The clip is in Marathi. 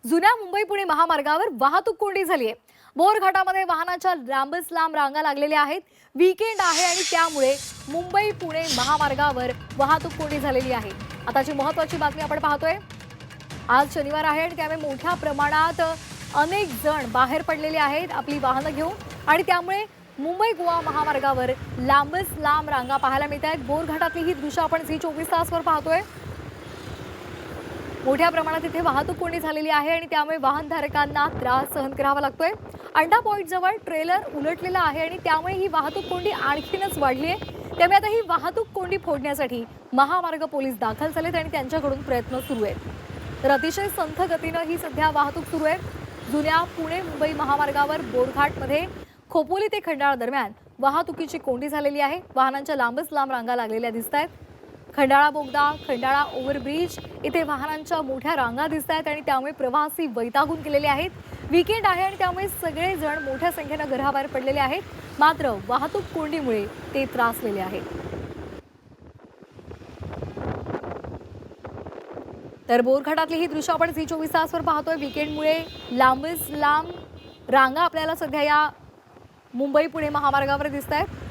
जुन्या मुंबई पुणे महामार्गावर वाहतूक कोंडी झाली आहे। बोरघाटामध्ये वाहनाच्या लांबच लांब रांगा लागलेल्या आहेत। वीकेंड आहे आणि त्यामुळे मुंबई पुणे महामार्गावर वाहतूक कोंडी झालेली आहे। आताची महत्त्वाची बातमी आपण पाहतोय। आज शनिवार आहे आणि त्यामुळे मोठ्या प्रमाणात अनेक जण बाहेर पडलेले आहेत आपली वाहनं घेऊन आणि त्यामुळे मुंबई गोवा महामार्गावर लांबच लांब रांगा पाहायला मिळत आहेत। बोरघाटातली ही दृश्य आपण झी 24 तासवर पाहतोय। मोठ्या प्रमाणात इथे वाहतूक कोंडी झालेली आहे आणि त्यामुळे वाहनधारकांना त्रास सहन करावा लागतोय। अंडा पॉइंट जवळ ट्रेलर उलटलेला आहे आणि त्यामुळे ही वाहतूक कोंडी आणखीनच वाढली आहे। त्यामुळे आता ही वाहतूक कोंडी फोडण्यासाठी महामार्ग पोलीस दाखल झालेत आणि त्यांच्याकडून प्रयत्न सुरू आहेत। तर अतिशय संथ गतीने ही सध्या वाहतूक सुरू आहे। जुन्या पुणे मुंबई महामार्गावर बोरघाटमध्ये खोपोली ते खंडाळा दरम्यान वाहतुकीची कोंडी झालेली आहे। वाहनांच्या लांबच लांब रांगा लागलेल्या दिसतायत। खंडाळा बोगदा, खंडाळा ओव्हरब्रिज इथे वाहनांच्या मोठ्या रांगा दिसत आहेत आणि त्यामुळे प्रवासी वैतागून गेलेले आहेत। वीकेंड आहे आणि त्यामुळे सगळे जण मोठ्या संख्येने घराबाहेर पडलेले आहेत, मात्र वाहतूक कोंडीमुळे ते त्रासलेले आहेत। तर बोरघाटातली ही दृश्य आपण झी 24 तासवर पाहतोय। वीकेंडमुळे लांबच लांब रांगा आपल्याला सध्या या मुंबई पुणे महामार्गावर दिसत आहेत।